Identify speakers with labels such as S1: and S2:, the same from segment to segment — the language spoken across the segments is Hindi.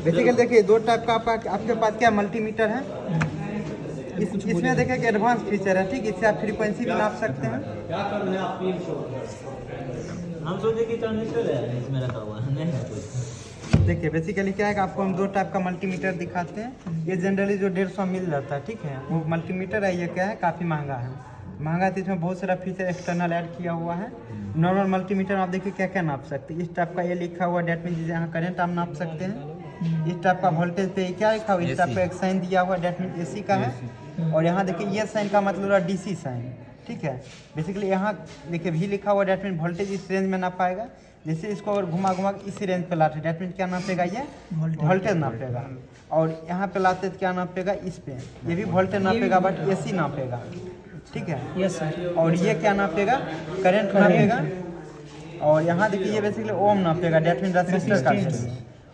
S1: बेसिकली देखिए दो टाइप का आपके पास क्या मल्टीमीटर है। इसमें देखिए कि एडवांस फीचर है, ठीक। इससे आप फ्रीक्वेंसी भी नाप सकते हैं।
S2: हम सोचे कि ट्रांजिस्टर है इसमें रखा हुआ है, नहीं है कुछ।
S1: देखिए बेसिकली क्या है कि आपको हम दो टाइप का मल्टीमीटर दिखाते हैं। ये जनरली जो 150 मिल जाता है, ठीक है, वो मल्टीमीटर है। ये क्या है, काफ़ी महंगा है। महंगा तो इसमें बहुत सारा फीचर एक्सटर्नल ऐड किया हुआ है। नॉर्मल मल्टीमीटर आप देखिए क्या क्या नाप सकते हैं। इस टाइप का ये लिखा हुआ डेट मीन यहाँ करंट आप नाप सकते हैं। इस टाइप का वोल्टेज पे क्या लिखा हुआ, इस टाइप का एक साइन दिया हुआ डेट मीन एसी का है। और यहाँ देखिए ये साइन का मतलब है डीसी साइन, ठीक है। बेसिकली यहाँ देखिए भी लिखा हुआ डेट मीन वोल्टेज इस रेंज में ना पाएगा। जैसे इसको और घुमा घुमा इस रेंज पे लाते डेट मीन क्या नापेगा, ये वोल्टेज नापेगा। और यहाँ पे लाते तो क्या नापेगा, इस पे ये भी वोल्टेज नापेगा बट एसी नापेगा, ठीक है।
S3: Yes sir.
S1: और ये क्या नापेगा, करंट नापेगा। और यहाँ देखिए ये बेसिकली ओम नापेगा, डेट मीन रेजिस्टर का।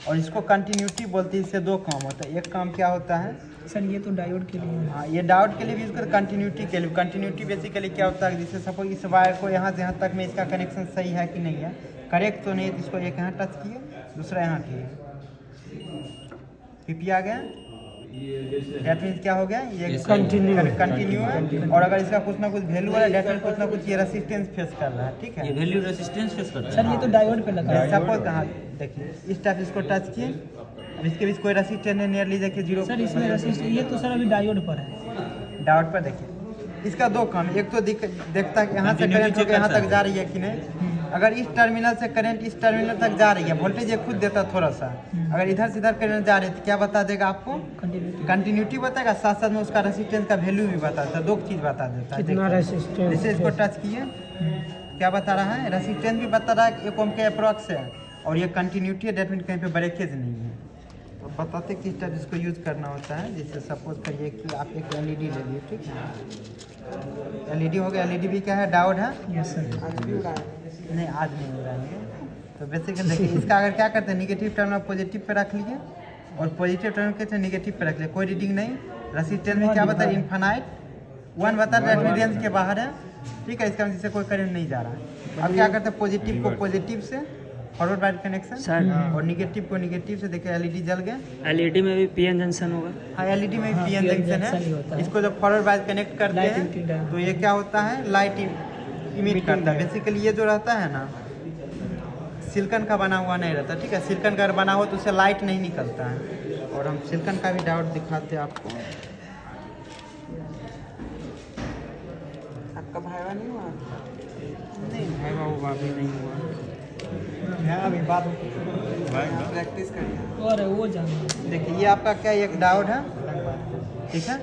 S1: और इसको कंटिन्यूटी बोलते हैं। इससे दो काम होता है। एक काम क्या होता है
S3: सर, ये तो डायोड के लिए।
S1: हाँ, ये डायोड के लिए भी यूज़ करते, कंटिन्यूटी के लिए। कंटिन्यूटी बेसिकली क्या होता है, जैसे सपोज इस वायर को यहाँ से यहाँ तक में इसका कनेक्शन सही है कि नहीं है, करेक्ट तो नहीं है, तो इसको एक यहाँ टच किए, दूसरा यहाँ किए, पीपी आ गया। डेट मीन्स क्या हो गया, ये कंटिन्यू है। और अगर इसका कुछ ना कुछ वैल्यू है, डेट मीन्स कुछ ना कुछ ये रेसिस्टेंस फेस कर रहा है, ठीक है।
S2: ये वैल्यू रेजिस्टेंस फेस करता है
S3: सर, ये तो डायोड पे लगा है।
S1: सपोज कहाँ देखिए इस टाइप इसको टच किए, अब इसके बीच कोई रेसिस्टेंस है, नियरली देखिए 0।
S3: सर, इसमें रेसिस्टेंस ये तो सर अभी डायोड पर है।
S1: डायोड पर देखिए इसका दो काम। एक तो देखता है कि यहाँ से करंट होकर यहाँ तक जा रही है कि नहीं। अगर इस टर्मिनल से करंट इस टर्मिनल तक जा रही है, वोल्टेज ये खुद देता थोड़ा सा। अगर इधर से इधर करंट जा रही है तो क्या बता देगा आपको, कंटिन्यूटी बताएगा, साथ साथ में उसका रेसिस्टेंस का वैल्यू भी बताता है। दो चीज़ बता देता है। जैसे इसको टच किए, क्या बता रहा है, रेसिस्टेंस भी बता रहा है 1 ओम के अप्रॉक्स है। और ये कंटिन्यूटी है, डेट मीन कहीं पे ब्रेकेज नहीं है। तो बताते किस टाइप इसको यूज़ करना होता है। जैसे सपोज करिए कि आप एक एलईडी ले लिए, ठीक है। एलईडी हो गया। एलईडी भी क्या है, डायोड है।
S3: Yes sir.
S1: नहीं, आज नहीं उड़ाएंगे। तो बेसिकली देखिए इसका अगर क्या करते हैं, निगेटिव टर्मिनल पॉजिटिव पे रख लिए और पॉजिटिव टर्मिनल के निगेटिव पे रख लिए, कोई रीडिंग नहीं। रेसिस्टेंस में क्या बता है, इनफाइनाइट 1 बता रहा है, रेंज के बाहर है, ठीक है। इसका मतलब से कोई करंट नहीं जा रहा है। अब क्या करते हैं, पॉजिटिव को पॉजिटिव से फॉरवर्ड बाइट कनेक्शन और निगेटिव को निगेटिव से। देखिए एलईडी जल गया।
S3: एलईडी में भी पीएन जंक्शन होगा।
S1: हाँ, एलईडी में भी पीएन जंक्शन है। इसको जब फॉरवर्ड बाइट कनेक्ट करते हैं तो ये क्या होता है, लाइट इमिट करता है। बेसिकली ये जो रहता है ना, सिलिकॉन का बना हुआ नहीं रहता, ठीक है। सिलिकॉन का बना हुआ तो उससे लाइट नहीं निकलता है। और हम सिलिकॉन का भी डायोड दिखाते हैं आपको। आपका भाईवा नहीं हुआ? नहीं, भाईवा हुआ भी नहीं हुआ है। अभी बात प्रैक्टिस करिए।
S3: और वो जाना
S1: देखिए ये आपका क्या, एक डायोड है, ठीक है।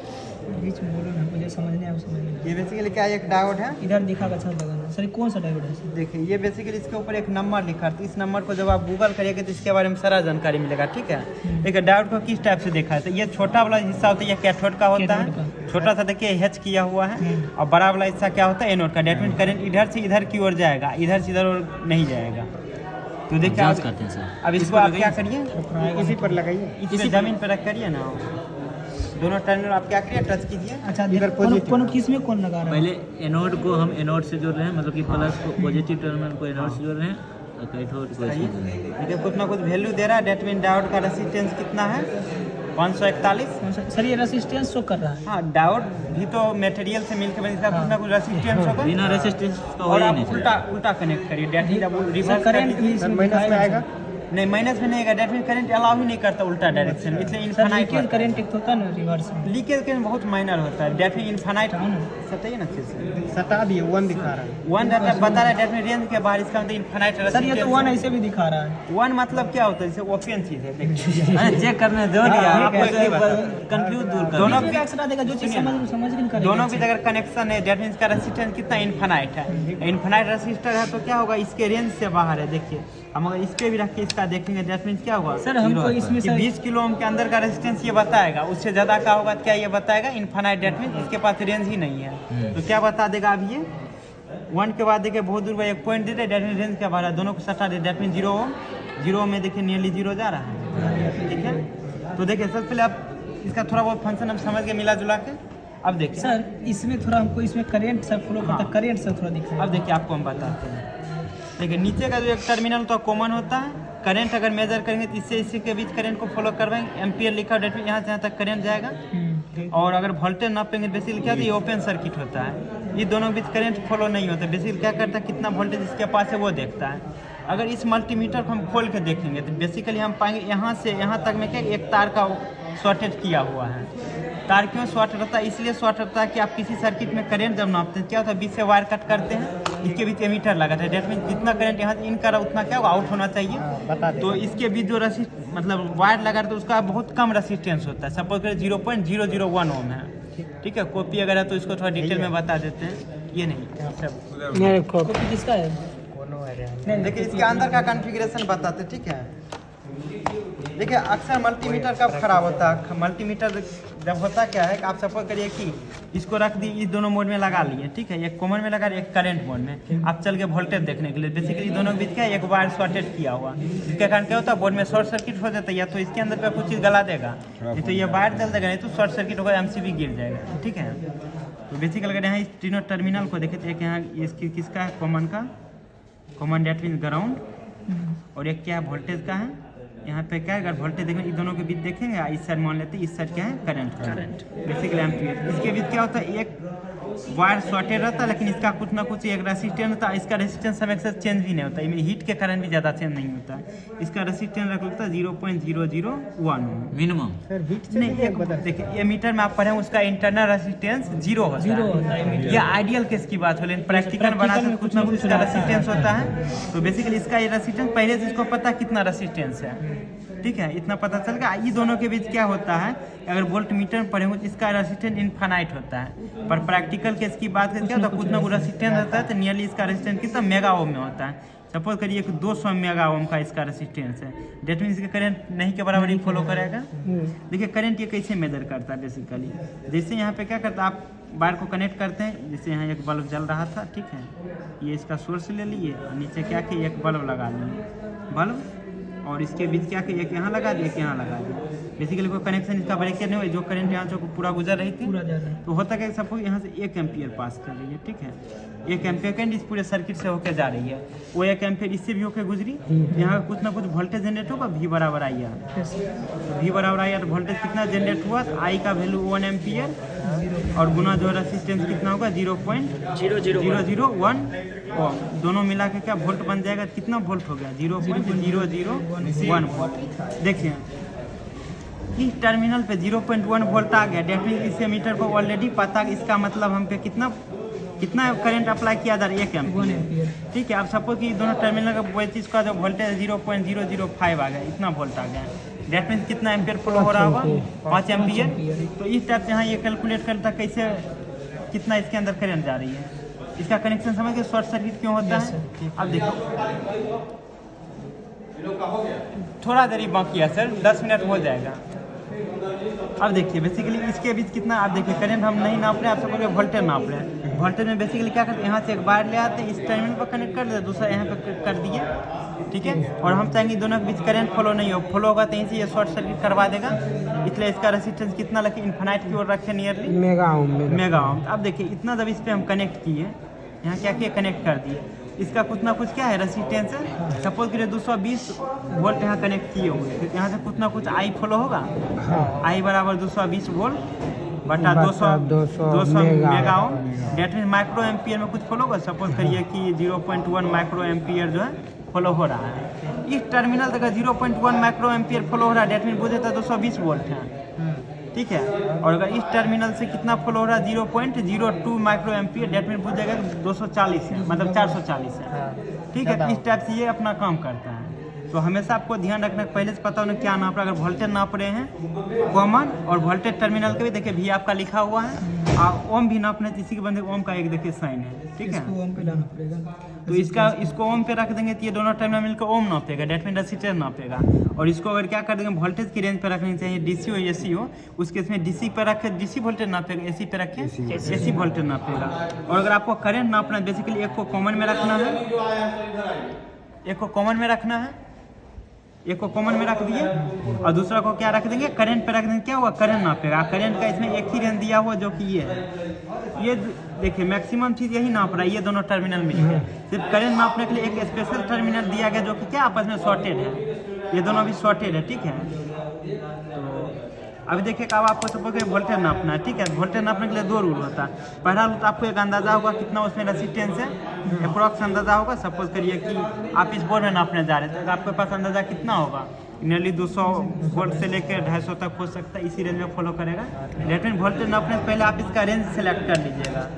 S3: बीच में बोलो ना, मुझे समझने आया समझ में।
S1: ये बेसिकली क्या, एक डायोड है।
S3: इधर दिखा अच्छा लगाना सर, कौन सा डायोड है सर?
S1: देखिए ये बेसिकली इसके ऊपर एक नंबर लिखा है। इस नंबर को जब आप गूगल करिएगा तो इसके बारे में सारा जानकारी मिलेगा, ठीक है। देखिए डायोड को किस टाइप से देखा है, तो ये छोटा वाला हिस्सा होता है, ये कैथोड का होता है। छोटा सा देखिए हैच किया हुआ है। और बड़ा वाला हिस्सा क्या होता है, एनोड का। डेट मीन करंट इधर से इधर की ओर जाएगा, इधर से इधर नहीं जाएगा। तो देखिए अब इसको आप क्या करिए, इसी पर लगाइए, इसी जमीन पर रख करिए ना। दोनों टर्मिनल आप क्या करिए, टच कीजिए।
S3: अच्छा, कौन किस में कौन लगा रहा है?
S2: पहले एनोड को हम एनोड से जोड़ रहे हैं, मतलब कि प्लस को पॉजिटिव टर्मिनल को एनोड से जोड़ रहे हैं और कैथोड को इसमें जोड़ रहे हैं।
S1: देखिए कुछ ना कुछ वैल्यू दे रहा है। डेट मीन डायोड का रेसिस्टेंस कितना है, 541।
S3: सर ये रेसिस्टेंस शो कर रहा है।
S1: हाँ, डायोड भी तो मटेरियल से मिलकर बनी, इसका कुछ ना कुछ रेसिस्टेंस होगा।
S2: बिना रेसिस्टेंस का हो
S1: और
S2: ही
S1: आप
S2: नहीं
S1: उल्टा कनेक्ट करिए। डेट मीन जब रिवर्स
S3: करंट माइनस में आएगा।
S1: नहीं, माइनस में नहीं आएगा। डेट मीन करंट अलाउ ही नहीं करता उल्टा डायरेक्शन, इसलिए इनफाइनाइट
S3: करंट एक होता है ना रिवर्स में।
S1: लीकेज करंट बहुत माइनर होता है। डेट मीन इनफाइनाइट सटाइए ना अच्छे से,
S3: सटा दिए 1 दिखा रहा है।
S1: 1 बता रहा है डेट मीन रेंज के बाहर, इसका मतलब इनफाइनाइट रेसिस्टेंस।
S3: सर ये तो 1 ऐसे भी दिखा रहा है।
S1: 1 मतलब क्या होता है, जैसे ओपन चीज है। देखिए
S2: चेक करने दो आपको, कंफ्यूज दूर कर।
S1: दोनों
S3: भी एक्स्ट्रा देगा, जो चीज समझ नहीं करेगा।
S1: दोनों की अगर कनेक्शन है, डेट मीन का रेसिस्टेंस कितना, इनफाइनाइट है। इनफाइनाइट रेसिस्टर है तो क्या होगा, इसके रेंज से बाहर है। देखिए हम अगर इस पे भी रख के इसका देखेंगे, डेट मीन क्या होगा
S3: सर, हमको इसमें
S1: कि 20 किलो ओम के अंदर का रेजिस्टेंस ये बताएगा। उससे ज़्यादा का होगा तो क्या ये बताएगा, इनफाइनाइट। डेट मीन इसके पास रेंज ही नहीं है। तो क्या बता देगा, अब ये 1 के बाद देखिए बहुत दूर एक point they they, that mean range क्या बाहर है। दोनों को सटा दे, डेट मीन 0 ओम। 0 ओम में देखिए नियरली 0 जा रहा है, ठीक है। तो देखिए सबसे पहले आप इसका थोड़ा बहुत फंक्शन हम समझ के मिला जुला के। अब देखिए
S3: सर इसमें थोड़ा हमको इसमें करंट सर फ्लो करता है, करंट से थोड़ा दिखा।
S1: अब देखिए आपको हम बताते हैं। देखिए नीचे का जो एक टर्मिनल तो कॉमन होता है, करंट अगर मेजर करेंगे तो इससे इसी के बीच करंट को फॉलो करवाएंगे, एम्पियर लिखा डेट में यहाँ से यहाँ तक करंट जाएगा। और अगर वोल्टेज नापेंगे बेसिकली क्या, तो ये ओपन सर्किट होता है, ये दोनों के बीच करंट फॉलो नहीं होता। बेसिकली क्या करता है, कितना वोल्टेज इसके पास है वो देखता है। अगर इस मल्टीमीटर को हम खोल के देखेंगे तो बेसिकली हम पाएंगे यहाँ से यहाँ तक में क्या एक तार का शॉर्टेड किया हुआ है। तार क्यों शॉर्ट रहता है, इसलिए शॉर्ट रहता है कि आप किसी सर्किट में करंट जब नापते हैं क्या होता है, बीच से वायर कट करते हैं, इसके बीच एमीटर लगाता है, डेट मीन जितना करंट यहाँ से इन कर उतना क्या होगा, आउट होना चाहिए। तो इसके बीच जो मतलब वायर लगा रहता है उसका बहुत कम रेसिस्टेंस होता है, सपोज करें 0.001 ओम है, ठीक है। कॉपी अगर है तो इसको थोड़ा डिटेल में बता देते हैं, ये नहीं सब
S3: कॉपी किसका है?
S1: देखिए इसके अंदर का कॉन्फ़िगरेशन बताते, ठीक है। देखिए अक्सर मल्टीमीटर कब खराब होता है, मल्टीमीटर जब होता क्या है कि आप सपोज करिए कि इसको रख दी, इस दोनों मोड में लगा लिए, ठीक है, एक कॉमन में लगा एक करंट मोड में, आप चल के वोल्टेज देखने के लिए बेसिकली दोनों के बीच क्या एक वायर शॉर्टेड किया हुआ, इसके कारण क्या होता है बोर्ड में शॉर्ट सर्किट हो जाता है, या तो इसके अंदर का कुछ चीज़ गला देगा, नहीं तो ये वायर जल देगा, नहीं तो शॉर्ट सर्किट होगा, एमसीबी गिर जाएगा, ठीक है। तो बेसिकली अगर यहाँ इस तीनों टर्मिनल को देखें तो एक यहाँ इसकी किसका है, कॉमन का, कॉमन डेट मीन ग्राउंड, और एक क्या है वोल्टेज का है। यहाँ पे क्या है, अगर वोल्टेज देखेंगे इस दोनों के बीच देखेंगे, इस साइड मान लेते हैं, इस साइड क्या है करंट बेसिकली एम्पीयर। इसके बीच क्या होता है, एक वायर शॉर्टेड रहता है, लेकिन इसका कुछ ना कुछ एक रेसिस्टेंस होता है, इसका रेसिस्टेंस समय से चेंज भी नहीं होता, इसमें हीट के कारण भी ज़्यादा चेंज नहीं होता है। इसका रेसिस्टेंस रख लेता है 0.001
S2: मिनिमम।
S1: नहीं, देखिए ये मीटर में आप पढ़े उसका इंटरनल रेसिस्टेंस 0 होता है, ये आइडियल केस की बात हो, लेकिन प्रैक्टिकल बना तो कुछ ना कुछ इसका रेसिस्टेंस होता है। तो बेसिकली इसका ये रेसिस्टेंस पहले से इसको पता कितना रेसिस्टेंस है, ठीक है, इतना पता चल गया। ये दोनों के बीच क्या होता है, अगर वोल्ट मीटर में पढ़े हो तो इसका रेसिस्टेंस इनफाइनाइट होता है, पर प्रैक्टिकल केस की बात करते हैं तो कुछ ना कुछ रेसिस्टेंस रहता है, तो नियरली इसका रेसिस्टेंस कितना मेगा ओम में होता है। सपोज करिए कि 200 मेगा ओम का इसका रेसिस्टेंस है, डेट मीन इसका करंट नहीं के बराबर ही फॉलो करेगा। देखिए करंट ये कैसे मेजर करता है, बेसिकली जैसे यहाँ पे क्या करता है, आप वायर को कनेक्ट करते हैं, जैसे यहाँ एक बल्ब जल रहा था, ठीक है, ये इसका सोर्स ले लिए, नीचे क्या कि एक बल्ब लगा लिए, बल्ब, और इसके बीच क्या कि एक यहाँ लगा दिया, एक यहाँ लगा दिया, बेसिकली कोई कनेक्शन इसका ब्रेक नहीं हुआ, जो करंट यहाँ से पूरा गुजर रही थी तो होता क्या, सपोज यहाँ से 1 एम्पियर पास कर रही है, ठीक है, 1 एम्पियर करंट इस पूरे सर्किट से होकर जा रही है, वो 1 एम्पियर इससे भी होकर गुजरी, यहाँ कुछ ना कुछ वोल्टेज जनरेट होगा, V बराबर आई है, V बराबर आई है, तो वोल्टेज कितना जनरेट हुआ, तो I का वैल्यू 1 एम्पियर और गुना जो रेसिस्टेंस कितना होगा 0.001 ओम, दोनों मिला के क्या वोल्ट बन जाएगा, कितना वोल्ट हो गया 0.001 वोल्ट। देखिए इस टर्मिनल पे 0.1 वोल्ट आ गया, डेट मीन इस मीटर को ऑलरेडी पता, इसका मतलब हम पे कितना करंट अप्लाई किया जा रहा है 1 एम्पियर, ठीक है। अब सपोज कि दोनों टर्मिनल का वो चीज़ का जो वोल्टेज 0.005 आ गया, इतना वोल्ट आ गया, डेट मीन कितना एम्पियर फ्लो हो रहा होगा 5 एम्पियर। तो इस टाइप से यहाँ ये कैलकुलेट करता कैसे कितना इसके अंदर करंट जा रही है, इसका कनेक्शन समझ के शॉर्ट सर्किट क्यों होता है। अब देखो थोड़ा देरी बाकी है सर, 10 मिनट हो जाएगा। अब देखिए बेसिकली इसके बीच कितना, आप देखिए करंट हम नहीं नाप रहे हैं, आप सबको वोल्टेज नाप रहे हैं। वोल्टेज में बेसिकली क्या करते हैं, यहाँ से एक वायर ले आते हैं, इस टर्मिनल पर कनेक्ट कर देते, दूसरा यहाँ पे कर दिए, ठीक है, और हम चाहेंगे दोनों के बीच करंट फॉलो नहीं हो, फॉलो होगा तो यहीं से ये शॉर्ट सर्किट करवा देगा, इसलिए इसका रेसिस्टेंस कितना लगे, इनफाइनाइट की ओर रखे, नियरली मेगा ओम। अब देखिए इतना जब इस पर हम कनेक्ट किए, यहाँ क्या किए कनेक्ट कर दिए, इसका कुछ ना कुछ क्या है रेसिस्टेंस है, सपोज करिए 220 वोल्ट यहाँ कनेक्ट किए हुए, तो यहाँ से कुछ ना कुछ आई फॉलो होगा, आई बराबर 220 वोल्ट बटा 200 mega ohm, that mean micro ampere में कुछ फॉलो होगा, सपोज करिए कि 0.1 माइक्रो एम्पियर जो है फॉलो हो रहा है। इस टर्मिनल तक 0.1 माइक्रो एम्पियर फॉलो हो रहा है, डेट मीन बुझे तो 220 वोल्ट है, ठीक है। और अगर इस टर्मिनल से कितना फ्लो हो रहा है 0.02 माइक्रो एम्पियर, डेट मीन पूछ जाएगा 240 है, मतलब 440 है, ठीक है। इस टाइप से ये अपना काम करता है। तो हमेशा आपको ध्यान रखना, पहले से पता होना क्या नाप रहा है। अगर वोल्टेज नाप रहे हैं कॉमन और वोल्टेज टर्मिनल के भी देखिए भी आपका लिखा हुआ है, और ओम भी नापना है, इसी के बंदे ओम का एक देखिए साइन है, ठीक है।
S3: ओम पे लाना पड़ेगा,
S1: तो इसको ओम पे रख देंगे तो ये दोनों टर्मिनल मिलकर ओम नापेगा, डेट मीन रेसिस्टेंस नापेगा। और इसको अगर क्या कर देंगे वोल्टेज की रेंज पे रखनी चाहिए, डीसी हो एसी हो, उसके इसमें डीसी पे रखे डीसी वोल्टेज नापेगा, एसी पे रखे एसी वोल्टेज नापेगा। और अगर आपको करंट नापना है, बेसिकली एक को कॉमन में रखना है, एक को कॉमन में रखना है, एक को कॉमन में रख दिए और दूसरा को क्या रख देंगे करंट पे रख देंगे, क्या हुआ करंट नापेगा। करंट का इसमें एक ही रेंज दिया हुआ जो कि ये देखिए मैक्सिमम चीज़ यही नाप रहा है, ये दोनों टर्मिनल मिलकर। सिर्फ करंट नापने के लिए एक स्पेशल टर्मिनल दिया गया जो कि क्या आपस में शॉर्टेड है, ये दोनों अभी शॉर्टेड है, ठीक है। तो अभी देखिए अब आपको सपोज वोल्टेज नापना है, ठीक है। वोल्टेज नापने के लिए 2 रूल होता है। पहला रूल तो आपको एक अंदाजा होगा कितना उसमें रेसिस्टेंस है, अप्रॉक्स अंदाजा होगा। सपोज करिए कि आप इस बोर्ड में नापने जा रहे थे, तो आपके पास अंदाजा कितना होगा, नियरली 200 वोल्ट से लेकर 250 तक हो सकता है, इसी रेंज में फॉलो करेगा। लेकिन वोल्टेज नापने से पहले आप इसका रेंज सेलेक्ट कर लीजिएगा,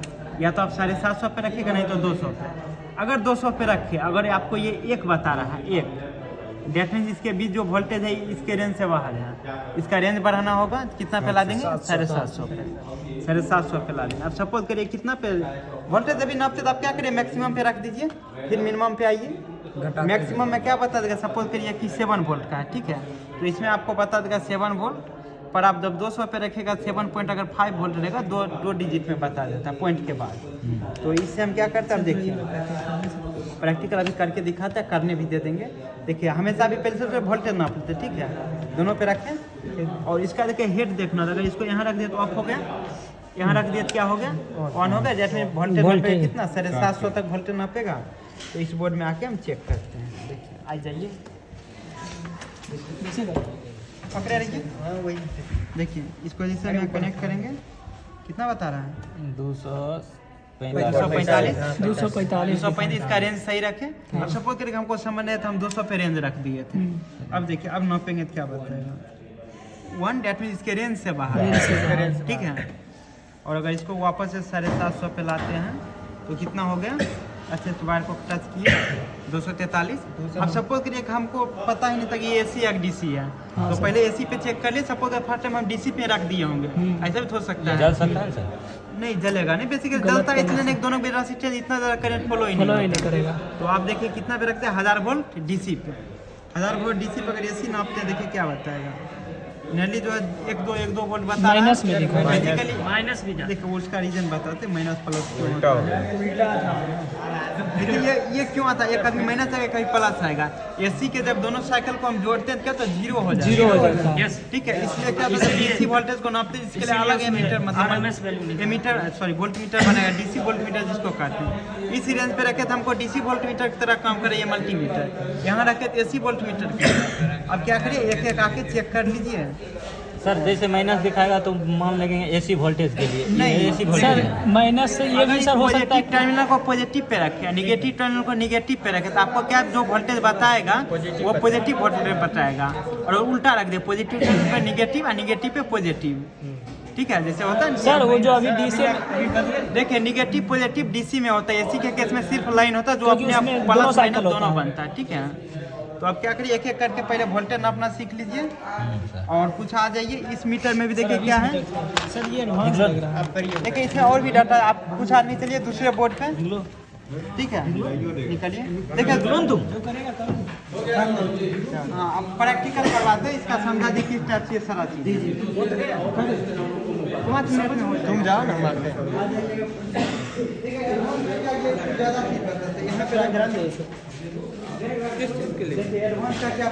S1: या तो आप 750 पे रखिएगा, नहीं तो 200 पे। अगर 200 पे रखे, अगर आपको ये 1 बता रहा है, 1, डेट मीन्स इसके बीच जो वोल्टेज है इसके रेंज से बाहर है। इसका रेंज बढ़ाना होगा, कितना पे ला देंगे, 750 पे, 750 पे ला देंगे। अब सपोज करिए कितना पे वोल्टेज अभी नापते, तो आप क्या करिए, मैक्सिमम पे रख दीजिए, फिर मिनिमम पे आइए। मैक्सिमम में क्या बता देगा, सपोज करिए कि 7 वोल्ट का है, ठीक है। तो इसमें आपको बता देगा 7 वोल्ट, पर आप जब 200 पे रखेगा 7.5 वोल्ट रहेगा, दो डिजिट में बता देता है पॉइंट के बाद। तो इससे हम क्या करते हैं, अब देखिए प्रैक्टिकल अभी करके दिखाते हैं, करने भी दे देंगे। देखिए हमेशा अभी पहले से वोल्टेज नाप लेते, ठीक है। दोनों पे रखें और इसका देखिए हेड देखना, अगर इसको यहाँ रख दिया तो ऑफ हो गया, यहाँ रख दिया तो क्या हो गया, ऑन हो गया। जैसे वोल्टेज नापे कितना 750 तक वोल्टेज नापेगा। तो इस बोर्ड में आके हम चेक करते हैं। देखिए आ जाइए, पकड़े रहिए, हाँ वही। देखिए इसको जैसे हम कनेक्ट करेंगे, कितना बता रहा है, 245 इसका रेंज सही रखें। अब सपोज करें हमको समझ नहीं था, हम 200 पे रेंज रख दिए थे। अब देखिए अब नापेंगे तो क्या बताएगा, 1, डेट मीन इसके रेंज से बाहर, ठीक है। और अगर इसको वापस से 750 पे लाते हैं तो कितना हो गया, अच्छे से वायर को टच किए 243। अब सपोज करिए कि हमको पता ही नहीं था कि ये AC या DC है, तो पहले AC पे चेक कर लिए। सपोज फर्स्ट टाइम हम DC पे रख दिए होंगे, ऐसा भी हो सकता है।
S2: जल सकता है सर?
S1: नहीं जलेगा नहीं, बेसिकली जलता है इसलिए नहीं, दोनों रेसिस्टेंस इतना ज़्यादा करंट फॉलो ही नहीं करेगा। तो आप देखिए कितना पे रखते हैं, 1000 वोल्ट DC पे, 1000 वोल्ट DC पे अगर AC नापते हैं, देखिए क्या बताएगा, नियरली जो है 1-2 वोल्ट बता रहा है,
S3: माइनस में दिखा रहा है।
S1: बेसिकली
S2: माइनस भी जा,
S1: देखो उसका रीजन बताते, माइनस प्लस क्यों होता है। देखिए ये क्यों आता है, एक कभी माइनस आएगा कभी प्लस आएगा। AC के जब दोनों साइकिल को हम जोड़ते हैं क्या, तो 0 हो जाता है, ठीक है। इसलिए क्या होता है, DC वोल्टेज को नापते हैं, इसके लिए अलग एमीटर, मतलब एमीटर सॉरी वोल्ट मीटर बनाएगा, DC वोल्ट मीटर जिसको कहते हैं। इस रेंज पे रखे तो हमको DC वोल्ट मीटर की तरह काम करे ये मल्टीमीटर, यहाँ रखे तो AC वोल्ट मीटर की। अब क्या करिए, एक एक आके चेक कर लीजिए।
S2: सर जैसे माइनस दिखाएगा तो मान लगेंगे AC वोल्टेज के लिए,
S1: नहीं
S2: AC
S3: सर
S2: वोल्टेज।
S3: माइनस से ये भी सर हो सकता है,
S1: टर्मिनल को पॉजिटिव पे रखे, नेगेटिव टर्मिनल को नेगेटिव पे रखे, तो आपको क्या जो वोल्टेज बताएगा वो पॉजिटिव वोल्टेज बताएगा, और उल्टा रख दे, पॉजिटिव टर्मिनल पे नेगेटिव और नेगेटिव पे पॉजिटिव, ठीक है। जैसे होता है
S3: सर वो जो अभी DC
S1: देखिए नेगेटिव पॉजिटिव DC में होता है, AC के केस में सिर्फ लाइन होता है जो अपने आप
S3: उसमें
S1: प्लस
S3: दोनों
S1: माइनस
S3: साइकिल
S1: दोनों
S3: होता है।
S1: बनता है, ठीक है। तो अब क्या करिए, एक एक करके पहले वोल्टेज नापना सीख लीजिए और कुछ आ जाइए। इस मीटर में भी देखिए क्या है,
S3: सर ये एडवांस लग रहा है।
S1: देखिए इसमें और भी डाटा, आप कुछ आदमी चलिए दूसरे बोर्ड पे, ठीक है, निकलिए। देखिए हाँ अब प्रैक्टिकल करवाते हैं, इसका समझा दी किस टाइप से सारा चीज। 5 मिनट में हो, तुम जाओ ना मारते एडवांस का क्या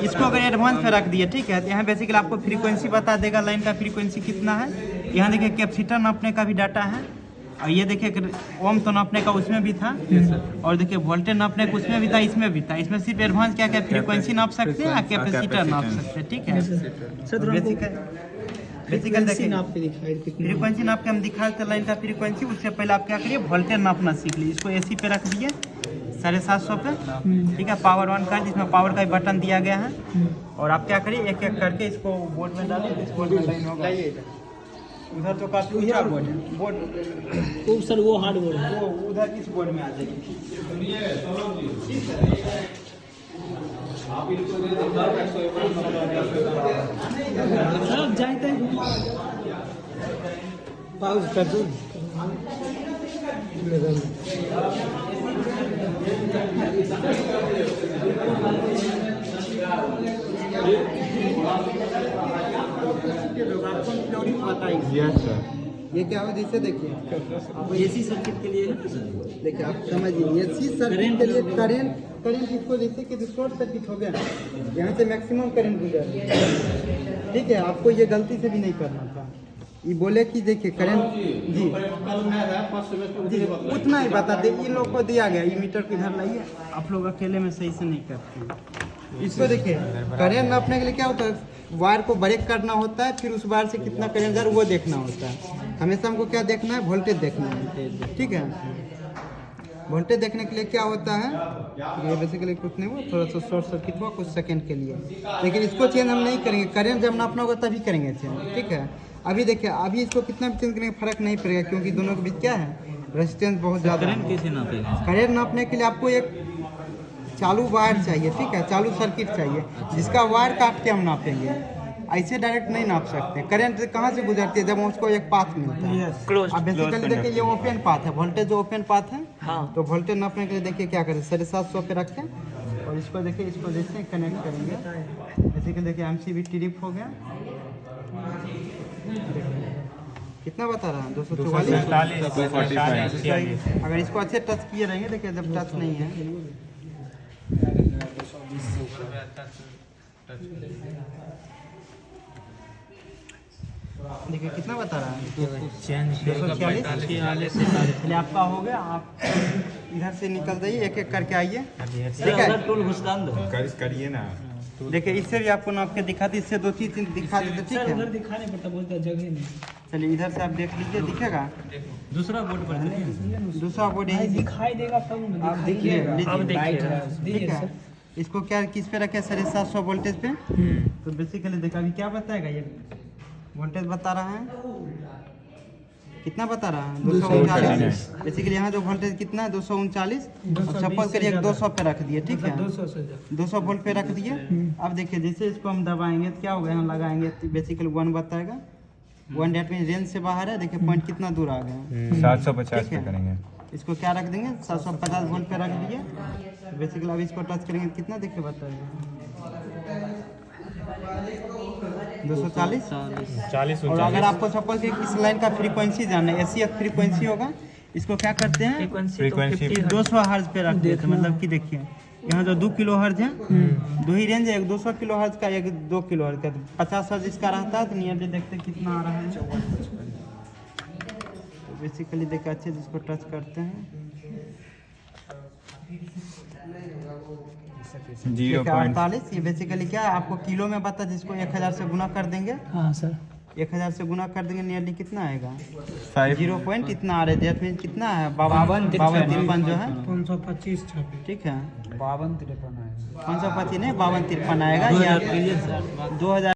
S1: इसको अगर एडवांस पे रख दिए, ठीक है, तो यहाँ बेसिकली आपको फ्रीक्वेंसी बता देगा, लाइन का फ्रीक्वेंसी कितना है। यहाँ देखिए कैपेसिटर नापने का भी डाटा है, और ये देखिए ओम तो नापने का उसमें भी था, और देखिए वोल्टेज नापने का उसमें भी था, इसमें भी था। इसमें सिर्फ एडवांस क्या क्या फ्रीक्वेंसी नाप सकते हैं, कैपेसिटर नाप सकते हैं, ठीक है। बेसिकल देखिए फ्रीक्वेंसी नाप के हम दिखाते लाइन का फ्रीक्वेंसी। उससे पहले आप क्या करिए, वोल्टेज नापना सीख लीजिए। इसको AC पे रख दिए 750 पे, ठीक है। पावर ऑन कर, जिसमें पावर का बटन दिया गया है, और आप क्या करिए एक एक करके इसको बोर्ड में डालिए, इस बोर्ड में लाइन होगा। उधर तो काफी ऊंचा बोर्ड है, बोर्ड
S3: तो सर वो हार्ड बोर्ड है,
S1: वो उधर इस बोर्ड में आ जाएगी।
S3: सर जाते हैं पाउज कर दो।
S1: ये क्या हो, जैसे देखिए
S2: AC सर्किट के लिए है ना सर?
S1: देखिए आप समझिए, AC सर्किट के लिए करंट इसको जैसे कि शॉर्ट सर्किट हो गया, यहाँ से मैक्सिमम करंट गुजर, ठीक है। आपको ये गलती से भी नहीं करना था, ये बोले कि देखिए करंट जी जी उतना ही बताते, इन लोग को दिया गया ये मीटर को इधर लाइए, आप लोग अकेले में सही से नहीं करते। इसको देखिए करंट नापने के लिए क्या होता है, वायर को ब्रेक करना होता है, फिर उस वायर से कितना करंट जा रहा है वो देखना होता है। हमेशा हमको क्या देखना है, वोल्टेज देखना है, ठीक है। वोल्टेज देखने के लिए क्या होता है, ये बेसिकली कुछ नहीं हुआ, थोड़ा सा शॉर्ट सर्किट हुआ कुछ सेकंड के लिए, लेकिन इसको चेंज हम नहीं करेंगे, करंट जब नापना होगा तभी करेंगे चेंज, ठीक है। अभी देखिए अभी इसको कितना भी चेंज करेंगे फर्क नहीं पड़ेगा, क्योंकि दोनों के बीच क्या है, रेजिस्टेंस बहुत ज़्यादा
S2: करंट
S1: है।
S2: कैसे नापेंगे?
S1: करंट नापने के लिए आपको एक चालू वायर चाहिए, ठीक है, चालू सर्किट चाहिए, जिसका वायर काट के हम नापेंगे, ऐसे डायरेक्ट नहीं नाप सकते। करंट कहाँ से गुजरती है, जब उसको एक पाथ मिलता है। अब बेसिकली देखिए ये ओपन पाथ है, वोल्टेज जो ओपन पाथ है, तो वोल्टेज नापने के लिए देखिए क्या करें, 750 पे रखें और इसको देखिए, इसको जैसे कनेक्ट करेंगे, बेसिकली देखिए MCB ट्रिप हो गया, कितना बता रहा है 244। अगर इसको अच्छे टच किए रहेंगे, देखिए जब टच नहीं है, देखिए कितना बता रहा है 246। चलिए आपका हो गया, आप इधर से निकल जाइए, एक एक करके आइए, ठीक है।
S2: टूल घुसकान दो।
S4: करिए ना।
S1: देखिए इससे भी आपको नाप के दिखाते, इससे 2 चीज दिखा देते, ठीक
S3: सर उधर
S1: है।
S3: दिखाने पड़ता, बोलता जगह नहीं।
S1: चलिए इधर से आप देख लीजिए, दिखेगा
S2: दूसरा बोर्ड पर देखिए।
S1: दूसरा बोर्ड
S3: भाई
S1: यही,
S3: दिखाई देगा तब ना,
S1: आप देखिए,
S3: आप देखिए,
S1: ठीक
S3: दीजिए
S1: है।
S3: सर।
S1: इसको क्या किस पे रखे, 750 वोल्टेज पे, तो बेसिकली देखा अभी क्या बताएगा, ये वोल्टेज बता रहा है, कितना बता रहा है 239। बेसिकली यहाँ जो वोल्टेज कितना है 239, और सपोज करिए 200 पे रख दिए, ठीक है,
S3: 200 से ज्यादा।
S1: 200 वोल्ट पे रख दिए। अब देखिए जैसे इसको हम दबाएंगे तो क्या होगा, यहाँ लगाएंगे तो बेसिकली 1 बताएगा, 1 डेट मीन रेंज से बाहर है, देखिए पॉइंट कितना दूर आ गया,
S4: 750
S1: ठीक
S4: पे
S1: है।
S4: करेंगे।
S1: इसको क्या रख देंगे 750 वोल्ट पे रख दिए, तो बेसिकली अब इसको टच करेंगे तो कितना देखिए बताएगा 240।
S4: 40
S1: और अगर आपको सपोज कि इस लाइन का फ्रीक्वेंसी जानना है, एसीएफ फ्रीक्वेंसी होगा, इसको क्या करते हैं
S4: फ्रीक्वेंसी
S1: 200 हर्ट्ज पे रख देते हैं, मतलब कि देखिए यहाँ जो 2 किलो हर्ट्ज है, 2 ही रेंज है, एक 200 किलो हर्ट्ज का, एक 2 किलो हर्ट्ज का, 50 हर्ट्ज इसका रहता है, तो नियरली देखते हैं कितना आ रहा है। तो बेसिकली देखिए अच्छे से इसको टच करते हैं, 48। ये बेसिकली क्या है, आपको किलो में बता, जिसको 1000 से गुना कर देंगे,
S3: हाँ सर
S1: 1000 से गुना कर देंगे, नियरली कितना आएगा
S4: 5
S1: 0 पॉइंट इतना आ रहा है, दैट मीन कितना है 52-53 जो है,
S3: 525 छापे।
S1: ठीक है,
S3: 52-53 आएगा।
S1: 525 नहीं 52-53 आएगा,
S2: 2000
S1: या
S2: करिए सर।
S1: 2000